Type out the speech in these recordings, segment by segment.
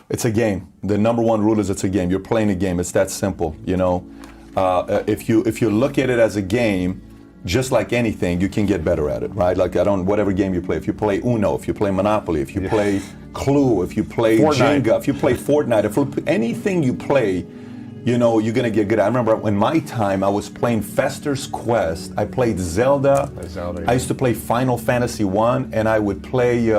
It's a game. The number one rule is it's a game. You're playing a game. It's that simple. If you look at it as a game, just like anything, you can get better at it, right? Like whatever game you play. If you play Uno, if you play Monopoly, if you play Clue, if you play Fortnite. Jenga, if you play Fortnite, if anything you play, you're gonna get good. I remember in my time, I was playing Fester's Quest. I played Zelda. I used to play Final Fantasy 1, and I would play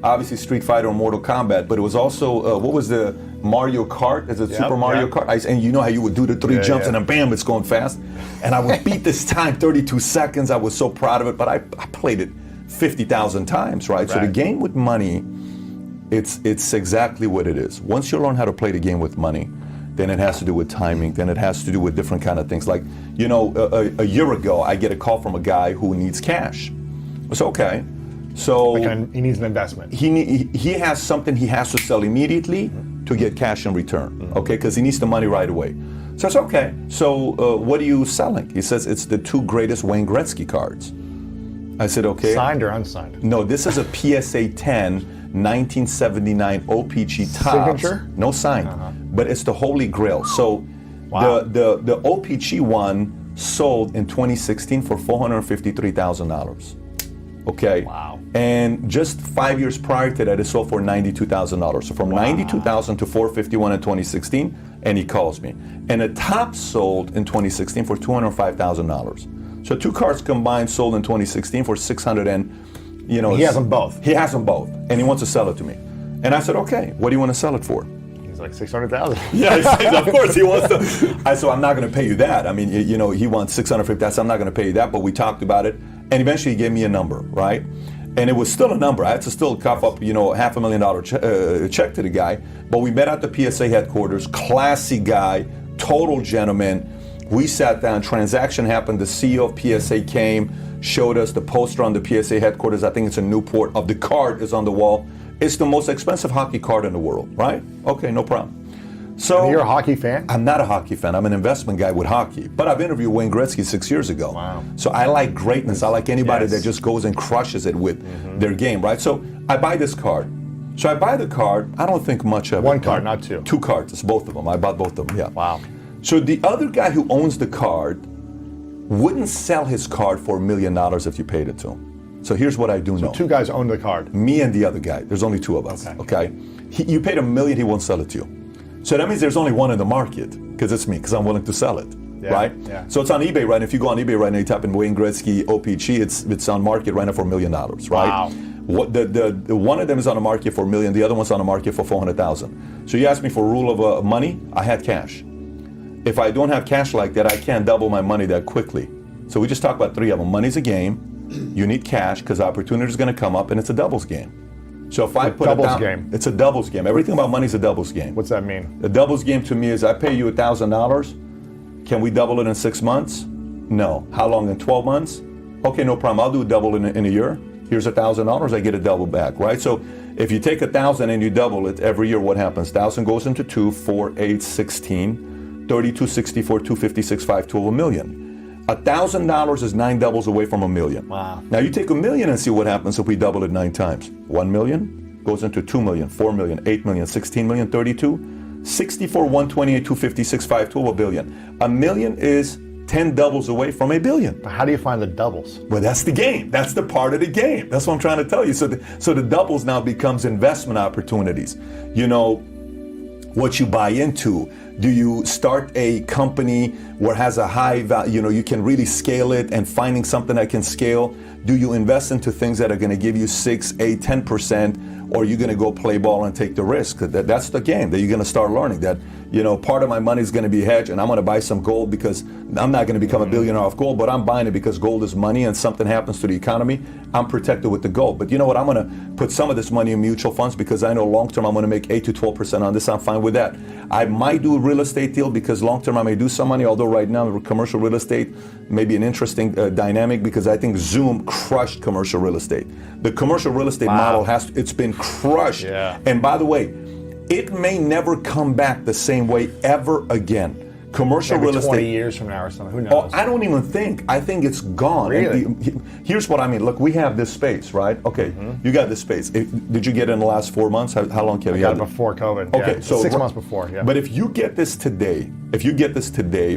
obviously Street Fighter or Mortal Kombat. But it was also what was the Mario Kart? Is it Super Mario Kart? And you know how you would do the three jumps and then bam, it's going fast. And I would beat this time 32 seconds. I was so proud of it. But I played it 50,000 times, right? So the game with money, it's exactly what it is. Once you learn how to play the game with money, then it has to do with timing, then it has to do with different kind of things. Like, a year ago, I get a call from a guy who needs cash. It's okay. So he needs an investment. He has something he has to sell immediately to get cash in return, okay? Because he needs the money right away. So it's okay. So what are you selling? He says it's the two greatest Wayne Gretzky cards. I said, okay. Signed or unsigned? No, this is a PSA 10 1979 OPG Topps. Signature? No sign, but it's the holy grail. So the OPG one sold in 2016 for $453,000. Okay. Wow. And just 5 years prior to that, it sold for $92,000. So from $92,000 to $451 in 2016, and he calls me. And a top sold in 2016 for $205,000. So two cards combined sold in 2016 for $600 and, he has them both. He has them both, and he wants to sell it to me. And I said, okay, what do you want to sell it for? He's like $600,000. Yeah, of course he wants to. I said, I'm not going to pay you that. I mean, he wants $650,000. I'm not going to pay you that. But we talked about it, and eventually he gave me a number, right? And it was still a number. I had to still cough up, $500,000 check to the guy. But we met at the PSA headquarters. Classy guy, total gentleman. We sat down. Transaction happened. The CEO of PSA came, showed us the poster on the PSA headquarters. I think it's in Newport. Of the card is on the wall. It's the most expensive hockey card in the world, right? Okay, no problem. So you're a hockey fan? I'm not a hockey fan. I'm an investment guy with hockey. But I've interviewed Wayne Gretzky 6 years ago. Wow. So I like greatness. I like anybody that just goes and crushes it with their game, right? So I buy this card. So I buy the card. I don't think much of it. One card, not two. Two cards. It's both of them. I bought both of them, yeah. Wow. So the other guy who owns the card wouldn't sell his card for $1 million if you paid it to him. So here's what I do know. Two guys own the card. Me and the other guy. There's only two of us. Okay. You paid $1 million, he won't sell it to you. So that means there's only one in the market, because it's me, because I'm willing to sell it. Right? Yeah. So it's on eBay right now. If you go on eBay right now, you type in Wayne Gretzky OPG, it's on market right now for $1 million, right? Wow. What the one of them is on the market for $1 million, the other one's on the market for $400,000. So you asked me for a rule of money, I had cash. If I don't have cash like that, I can't double my money that quickly. So we just talked about three of them. Money's a game. You need cash because opportunity is going to come up, and it's a doubles game. So if I put doubles it down, game. It's a doubles game. Everything about money is a doubles game. What's that mean? The doubles game to me is I pay you $1,000. Can we double it in 6 months? No. How long? In 12 months? Okay, no problem. I'll do a double in a year. Here's $1,000. I get a double back, right? So if you take 1,000 and you double it every year, what happens? 1,000 goes into 2, 4, 8, 16, 32, 64, 256, 5, 12, $1 million. $1,000 is 9 doubles away from $1 million. Wow. Now you take $1 million and see what happens if we double it 9 times. 1 million goes into 2 million, 4 million, 8 million, 16 million, 32, 64, 128, 256, 5, 12, $1 billion. $1 million is 10 doubles away from $1 billion. How do you find the doubles? Well, that's the game. That's the part of the game. That's what I'm trying to tell you. So the doubles now becomes investment opportunities. What you buy into. Do you start a company where it has a high value, you can really scale it, and finding something that can scale? Do you invest into things that are going to give you 6, 8, 10%, or are you going to go play ball and take the risk? That's the game that you're going to start learning that, part of my money is going to be hedged, and I'm going to buy some gold because I'm not going to become a billionaire off gold, but I'm buying it because gold is money, and something happens to the economy, I'm protected with the gold. But you know what? I'm going to put some of this money in mutual funds because I know long term I'm going to make 8 to 12% on this. I'm fine with that. I might do a real estate deal because long term I may do some money, although right now commercial real estate may be an interesting dynamic because I think Zoom crushed commercial real estate. The commercial real estate model it's been crushed. Yeah. And by the way, it may never come back the same way ever again. Commercial Maybe real 20 estate. years from now or something. Who Oh, knows? I don't even think. I think it's gone. Really? And here's what I mean. Look, we have this space, right? Okay, you got this space. Did you get it in the last 4 months? How long have you Got had it it? before COVID. Okay, yeah. so 6 months before. Yeah. But if you get this today,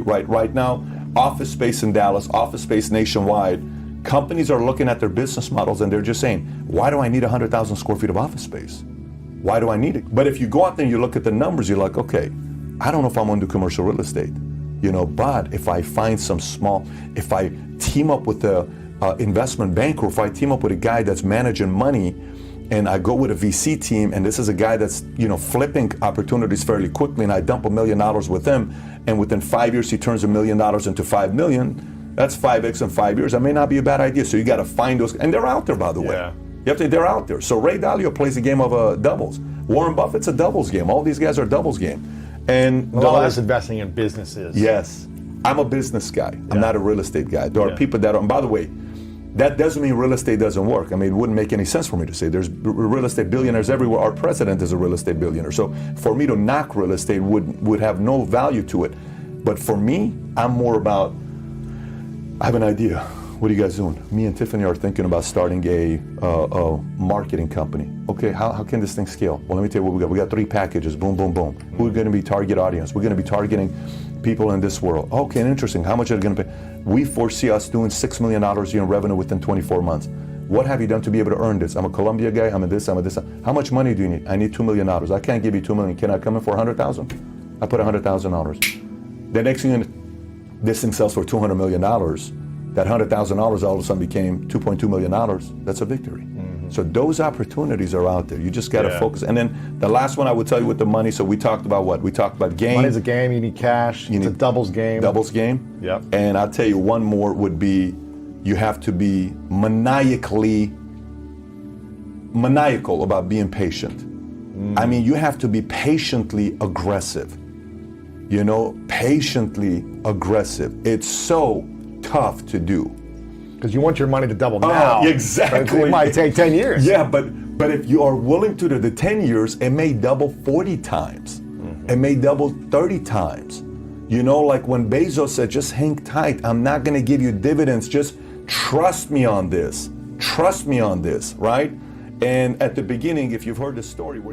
right now, office space in Dallas, office space nationwide, companies are looking at their business models and they're just saying, why do I need 100,000 square feet of office space? Why do I need it? But if you go out there and you look at the numbers, you're like, okay, I don't know if I'm going to do commercial real estate, but if I find if I team up with a investment banker, if I team up with a guy that's managing money, and I go with a VC team, and this is a guy that's flipping opportunities fairly quickly, and I dump $1 million with him, and within 5 years he turns $1 million into $5 million. That's 5x in 5 years. That may not be a bad idea. So you got to find those, and they're out there, by the way. Yeah. They're out there. So Ray Dalio plays a game of doubles. Warren Buffett's a doubles game. All these guys are doubles game. And A lot of this investing in businesses. yes, I'm a business guy. I'm not a real estate guy. There are people that are, and by the way, that doesn't mean real estate doesn't work. I mean, it wouldn't make any sense for me to say. There's real estate billionaires everywhere. Our president is a real estate billionaire. So for me to knock real estate would have no value to it. But for me, I'm more about, I have an idea. What are you guys doing? Me and Tiffany are thinking about starting a marketing company. Okay, how can this thing scale? Well, let me tell you what we got. We got 3 packages, boom, boom, boom. Who's going to be target audience? We're going to be targeting people in this world. Okay, interesting. How much are they going to pay? We foresee us doing $6 million a year in revenue within 24 months. What have you done to be able to earn this? I'm a Columbia guy, I'm a this. How much money do you need? I need $2 million. I can't give you $2 million. Can I come in for $100,000? I put $100,000. The next thing, this thing sells for $200 million. That $100,000 all of a sudden became $2.2 million. That's a victory. So those opportunities are out there. You just got to focus. And then the last one I would tell you with the money. So we talked about what? We talked about game. Money's a game. You need cash. It's a doubles game. Doubles game. Yep. And I'll tell you one more would be, you have to be maniacal about being patient. I mean, you have to be patiently aggressive. Patiently aggressive. It's so tough to do. Because you want your money to double now. Exactly. But it might take 10 years. Yeah, but if you are willing to do the 10 years, it may double 40 times. It may double 30 times. Like when Bezos said, just hang tight. I'm not going to give you dividends. Just trust me on this. Trust me on this, right? And at the beginning, if you've heard the story where he